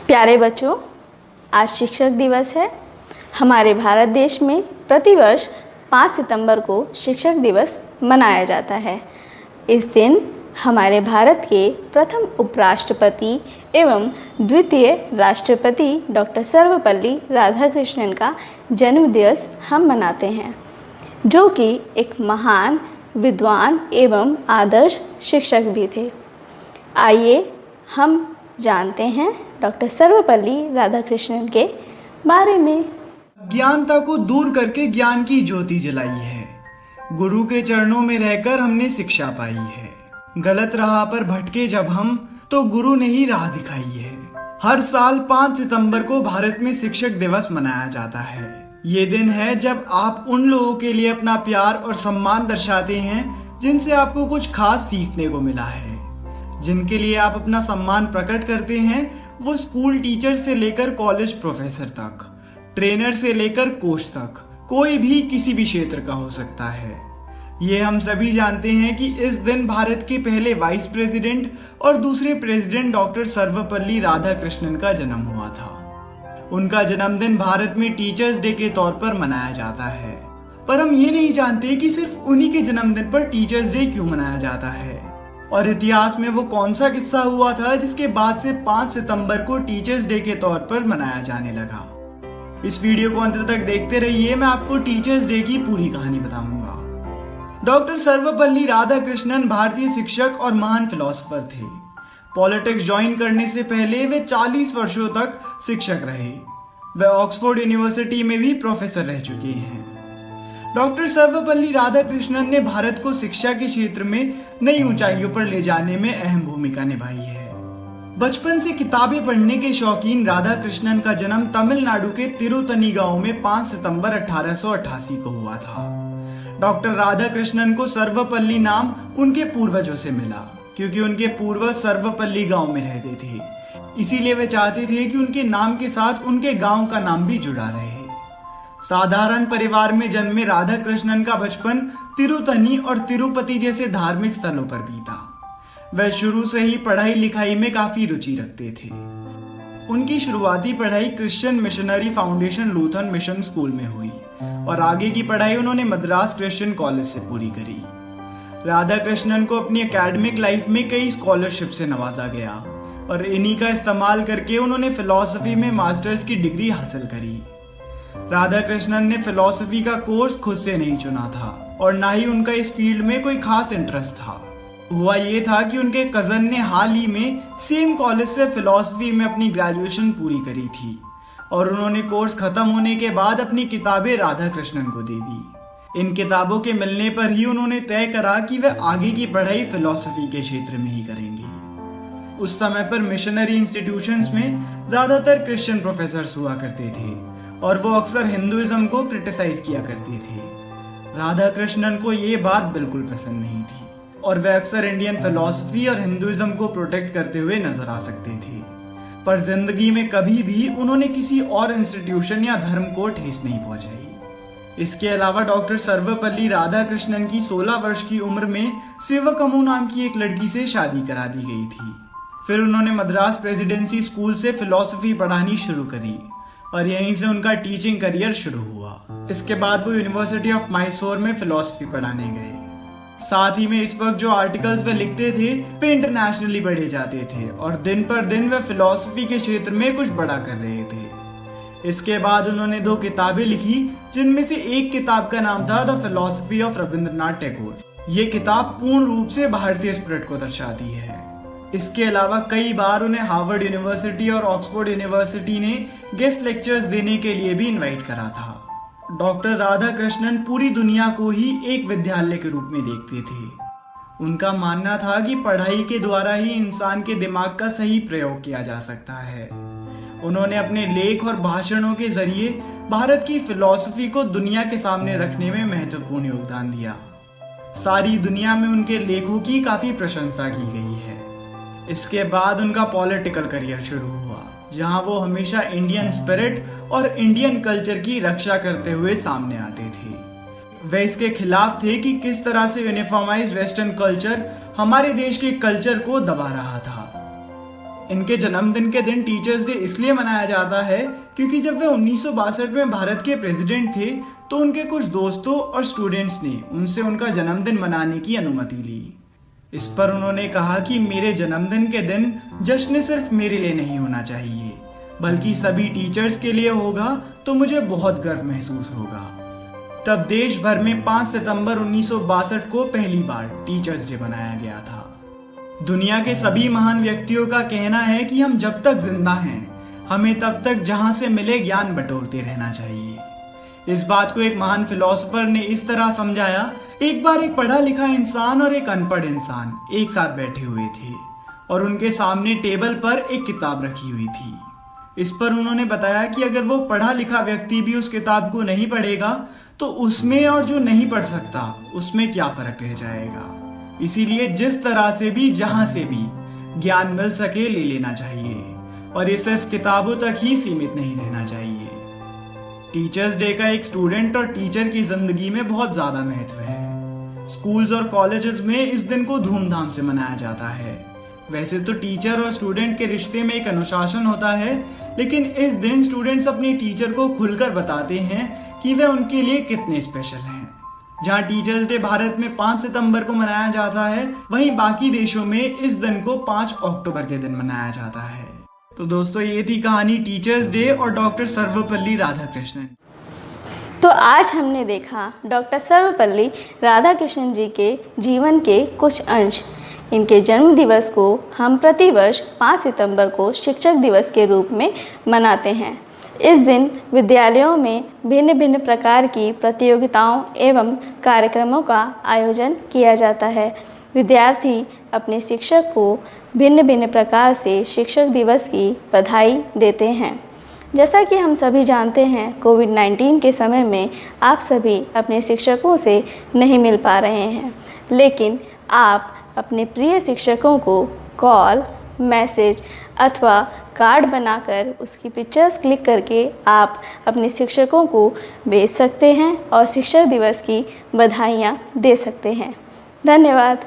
प्यारे बच्चों, आज शिक्षक दिवस है। हमारे भारत देश में प्रतिवर्ष 5 सितंबर को शिक्षक दिवस मनाया जाता है। इस दिन हमारे भारत के प्रथम उपराष्ट्रपति एवं द्वितीय राष्ट्रपति डॉक्टर सर्वपल्ली राधाकृष्णन का जन्म दिवस हम मनाते हैं, जो कि एक महान विद्वान एवं आदर्श शिक्षक भी थे। आइए हम जानते हैं डॉक्टर सर्वपल्ली राधाकृष्णन के बारे में। अज्ञानता को दूर करके ज्ञान की ज्योति जलाई है। गुरु के चरणों में रहकर हमने शिक्षा पाई है। गलत राह पर भटके जब हम, तो गुरु ने ही राह दिखाई है। हर साल 5 सितंबर को भारत में शिक्षक दिवस मनाया जाता है। ये दिन है जब आप उन लोगों के लिए अपना प्यार और सम्मान दर्शाते हैं जिनसे आपको कुछ खास सीखने को मिला है। जिनके लिए आप अपना सम्मान प्रकट करते हैं, वो स्कूल टीचर से लेकर कॉलेज प्रोफेसर तक, ट्रेनर से लेकर कोच तक, कोई भी किसी भी क्षेत्र का हो सकता है। ये हम सभी जानते हैं कि इस दिन भारत के पहले वाइस प्रेसिडेंट और दूसरे प्रेसिडेंट डॉक्टर सर्वपल्ली राधाकृष्णन का जन्म हुआ था। उनका जन्मदिन भारत में टीचर्स डे के तौर पर मनाया जाता है, पर हम ये नहीं जानते कि सिर्फ उन्हीं के जन्मदिन पर टीचर्स डे क्यों मनाया जाता है और इतिहास में वो कौन सा किस्सा हुआ था जिसके बाद से 5 सितंबर को टीचर्स डे के तौर पर मनाया जाने लगा। इस वीडियो को अंत तक देखते रहिए, मैं आपको टीचर्स डे की पूरी कहानी बताऊंगा। डॉक्टर सर्वपल्ली राधाकृष्णन भारतीय शिक्षक और महान फिलोसोफर थे। पॉलिटिक्स ज्वाइन करने से पहले वे 40 वर्षों तक शिक्षक रहे। वे ऑक्सफोर्ड यूनिवर्सिटी में भी प्रोफेसर रह चुके हैं। डॉक्टर सर्वपल्ली राधाकृष्णन ने भारत को शिक्षा के क्षेत्र में नई ऊंचाइयों पर ले जाने में अहम भूमिका निभाई है। बचपन से किताबें पढ़ने के शौकीन राधाकृष्णन का जन्म तमिलनाडु के तिरुतनी गांव में 5 सितंबर 1888 को हुआ था। डॉक्टर राधाकृष्णन को सर्वपल्ली नाम उनके पूर्वजों से मिला, क्योंकि उनके पूर्वज सर्वपल्ली गांव में रहते थे। इसीलिए वे चाहते थे कि उनके नाम के साथ उनके गांव का नाम भी जुड़ा रहे। साधारण परिवार में जन्मे राधाकृष्णन का बचपन तिरुतनी और तिरुपति जैसे धार्मिक स्थलों पर बीता। वह शुरू से ही पढ़ाई लिखाई में काफी रुचि रखते थे। उनकी शुरुआती पढ़ाई Christian missionary foundation Lutheran mission school में हुई और आगे की पढ़ाई उन्होंने मद्रास क्रिश्चियन कॉलेज से पूरी करी। राधाकृष्णन को अपनी एकेडमिक लाइफ में कई स्कॉलरशिप से नवाजा गया और इन्हीं का इस्तेमाल करके उन्होंने फिलॉसफी में मास्टर्स की डिग्री हासिल करी। राधाकृष्णन ने फिलॉसफी का कोर्स खुद से नहीं चुना था और ना ही उनका इस फील्ड में कोई खास इंटरेस्ट था। हुआ ये था कि उनके कजन ने हाल ही में सेम कॉलेज से फिलॉसफी में अपनी ग्रेजुएशन पूरी करी थी और उन्होंने कोर्स खत्म होने के बाद अपनी किताबें राधाकृष्णन को दे दी। इन किताबों के मिलने पर ही उन्होंने तय करा कि वह आगे की पढ़ाई फिलॉसफी के क्षेत्र में ही करेंगे। उस समय पर मिशनरी इंस्टीट्यूशंस में ज्यादातर क्रिश्चियन प्रोफेसर्स हुआ करते थे और वो अक्सर हिंदुइज्म को क्रिटिसाइज किया करते थे। राधाकृष्णन को ये बात बिल्कुल पसंद नहीं थी और वे अक्सर इंडियन फिलॉसफी और हिंदुइज्म को प्रोटेक्ट करते हुए नजर आ सकते थे, पर जिंदगी में कभी भी उन्होंने किसी और इंस्टीट्यूशन या धर्म को ठेस नहीं पहुंचाई। इसके अलावा डॉक्टर सर्वपल्ली राधाकृष्णन की 16 वर्ष की उम्र में सेवकमू नाम की एक लड़की से शादी करा दी गई थी। फिर उन्होंने मद्रास प्रेसिडेंसी स्कूल से फिलॉसफी पढ़ानी शुरू करी और यहीं से उनका टीचिंग करियर शुरू हुआ। इसके बाद वो यूनिवर्सिटी ऑफ मैसूर में फिलॉसफी पढ़ाने गए। साथ ही में इस वक्त जो आर्टिकल्स वे लिखते थे वे इंटरनेशनली पढ़े जाते थे और दिन पर दिन वे फिलॉसफी के क्षेत्र में कुछ बड़ा कर रहे थे। इसके बाद उन्होंने 2 किताबें लिखी, जिनमें से एक किताब का नाम था the philosophy of Rabindranath Tagore. ये किताब पूर्ण रूप से भारतीय स्पिरिट को दर्शाती है। इसके अलावा कई बार उन्हें हार्वर्ड यूनिवर्सिटी और ऑक्सफोर्ड यूनिवर्सिटी ने गेस्ट लेक्चर्स देने के लिए भी इनवाइट करा था। डॉक्टर राधाकृष्णन पूरी दुनिया को ही एक विद्यालय के रूप में देखते थे। उनका मानना था कि पढ़ाई के द्वारा ही इंसान के दिमाग का सही प्रयोग किया जा सकता है। उन्होंने अपने लेख और भाषणों के जरिए भारत की फिलॉसफी को दुनिया के सामने रखने में महत्वपूर्ण योगदान दिया। सारी दुनिया में उनके लेखों की काफी प्रशंसा की गई है। इसके बाद उनका पॉलिटिकल करियर शुरू हुआ, जहां वो हमेशा इंडियन स्पिरिट और इंडियन कल्चर की रक्षा करते हुए सामने आते थे। वे इसके खिलाफ थे कि किस तरह से यूनिफॉर्माइज्ड वेस्टर्न कल्चर हमारे देश के कल्चर को दबा रहा था। इनके जन्मदिन के दिन टीचर्स डे इसलिए मनाया जाता है क्योंकि जब वे 1962 में भारत के प्रेसिडेंट थे तो उनके कुछ दोस्तों और स्टूडेंट्स ने उनसे उनका जन्मदिन मनाने की अनुमति ली। इस पर उन्होंने कहा कि मेरे जन्मदिन के दिन जश्न सिर्फ मेरे लिए नहीं होना चाहिए बल्कि सभी टीचर्स के लिए होगा तो मुझे बहुत गर्व महसूस होगा। तब देश भर में 5 सितंबर 1962 को पहली बार टीचर्स डे मनाया गया था। दुनिया के सभी महान व्यक्तियों का कहना है कि हम जब तक जिंदा हैं हमें तब तक जहां से मिले ज्ञान बटोरते रहना चाहिए। इस बात को एक महान फिलोसोफर ने इस तरह समझाया, एक बार एक पढ़ा लिखा इंसान और एक अनपढ़ इंसान एक साथ बैठे हुए थे और उनके सामने टेबल पर एक किताब रखी हुई थी। इस पर उन्होंने बताया कि अगर वो पढ़ा लिखा व्यक्ति भी उस किताब को नहीं पढ़ेगा तो उसमें और जो नहीं पढ़ सकता उसमें क्या फर्क रह जाएगा। इसीलिए जिस तरह से भी जहां से भी ज्ञान मिल सके ले लेना चाहिए और ये सिर्फ किताबों तक ही सीमित नहीं रहना चाहिए। टीचर्स डे का एक स्टूडेंट और टीचर की जिंदगी में बहुत ज्यादा महत्व है। स्कूल्स और कॉलेजेस में इस दिन को धूमधाम से मनाया जाता है। वैसे तो टीचर और स्टूडेंट के रिश्ते में एक अनुशासन होता है, लेकिन इस दिन स्टूडेंट्स अपने टीचर को खुलकर बताते हैं कि वे उनके लिए कितने स्पेशल हैं। जहां टीचर्स डे भारत में 5 सितंबर को मनाया जाता है, वहीं बाकी देशों में इस दिन को 5 अक्टूबर के दिन मनाया जाता है। तो दोस्तों, ये थी कहानी टीचर्स डे और डॉक्टर सर्वपल्ली राधाकृष्णन। तो आज हमने देखा डॉक्टर सर्वपल्ली राधाकृष्णन जी के जीवन के कुछ अंश। इनके जन्म दिवस को हम प्रतिवर्ष 5 सितंबर को शिक्षक दिवस के रूप में मनाते हैं। इस दिन विद्यालयों में भिन्न भिन्न प्रकार की प्रतियोगिताओं एवं कार्यक्रमों का आयोजन किया जाता है। विद्यार्थी अपने शिक्षक को भिन्न भिन्न प्रकार से शिक्षक दिवस की बधाई देते हैं। जैसा कि हम सभी जानते हैं, कोविड-19 के समय में आप सभी अपने शिक्षकों से नहीं मिल पा रहे हैं, लेकिन आप अपने प्रिय शिक्षकों को कॉल, मैसेज अथवा कार्ड बनाकर उसकी पिक्चर्स क्लिक करके आप अपने शिक्षकों को भेज सकते हैं और शिक्षक दिवस की बधाइयाँ दे सकते हैं। धन्यवाद।